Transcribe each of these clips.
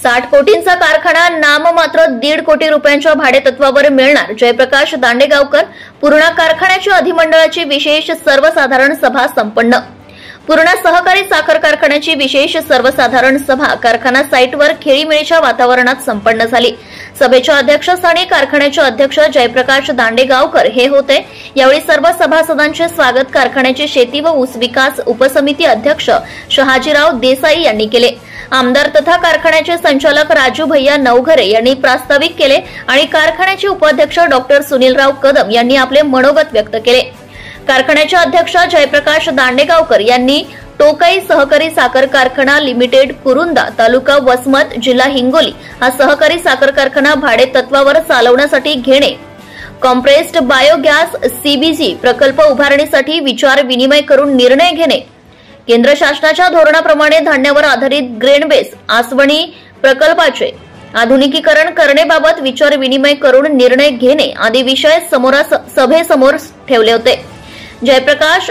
60 कोटींचा कारखाना नाममात्र 1.5 कोटी रुपयांच्या भाडेतत्वावर मिळणार. जयप्रकाश दांडेगावकर. पूर्णा कारखान्याच्या अधिमंडळाची विशेष सर्वसाधारण सभा संपन्न. पूर्णा सहकारी साखर कारखान्याची विशेष सर्वसाधारण सभा कारखाना साइटवर खेळीमेळीच्या वातावरणात संपन्न झाली. सभेच्या अध्यक्षस्थानी कारखान्याचे अध्यक्ष जयप्रकाश दांडेगावकर हे होते. यावेळी सर्व सभासदांचे स्वागत कारखान्याचे शेती व ऊस विकास उपसमिती अध्यक्ष शहाजीराव देसाई यांनी केले. आमदार तथा कारखान्याचे संचालक राजू भैया नवघरे यांनी प्रास्ताविक केले आणि कारखान्याचे उपाध्यक्ष डॉक्टर सुनीलराव कदम यांनी आपले मनोगत व्यक्त केले. कारखान्याचे अध्यक्ष जयप्रकाश दांडेगावकर यांनी टोकाई सहकारी साखर कारखाना लिमिटेड कुरुंदा तालुका वसमत जिल्हा हिंगोली हा सहकारी साखर कारखाना भाडेतत्वावर चालवण्यासाठी घेणे, कॉम्प्रेस्ड बायोगॅस सीबीजी प्रकल्प उभारणीसाठी विचार विनिमय करून निर्णय घेणे, केंद्र शासनाच्या धोरणाप्रमाणे धान्यावर आधारित ग्रेन बेस आसवणी प्रकल्पाचे आधुनिकीकरण करण्याबाबत विचार विनिमय करून निर्णय घेणे आदी विषय सभेसमोर ठेवले होते. जयप्रकाश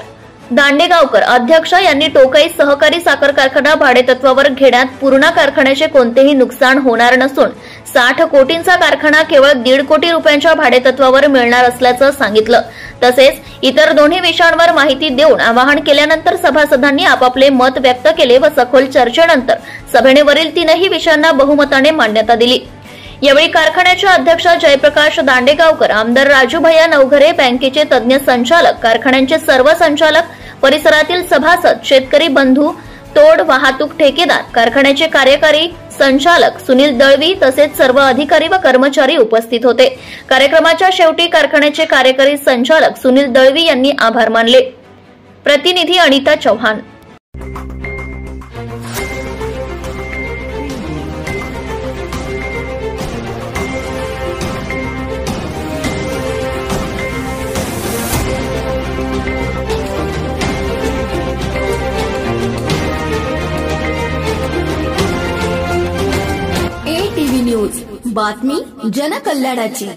दांडेगावकर अध्यक्ष यांनी टोकाई सहकारी साखर कारखाना भाडेतत्वावर घेण्यात पूर्णा कारखान्याचे कोणतेही नुकसान होणार नसून 60 कोटींचा कारखाना केवळ 1.5 कोटी रुपयांच्या भाडेतत्वावर मिळणार असल्याचं सांगितलं. तसेच इतर दोन्ही विषयांवर माहिती देऊन आवाहन केल्यानंतर सभासदांनी आपापले मत व्यक्त केले व सखोल चर्चेनंतर सभेने वरील 3ही विषयांना बहुमताने मान्यता दिली. यावेळी कारखान्याचे अध्यक्ष जयप्रकाश दांडेगावकर, आमदार राजू भैया नवघरे, बँकेचे तज्ञ संचालक, कारखान्याचे सर्व संचालक, परिसरातील सभासद, शेतकरी बंधू, तोड वाहतूक ठेकेदार, कारखान्याचे कार्यकारी संचालक सुनील दळवी तसेच सर्व अधिकारी व कर्मचारी उपस्थित होते. कार्यक्रमाच्या शेवटी कारखान्याचे कार्यकारी संचालक सुनील दळवी यांनी आभार मानले. प्रतिनिधी अनिता चौहान. ATV न्यूज, बातमी जनकल्याणाची.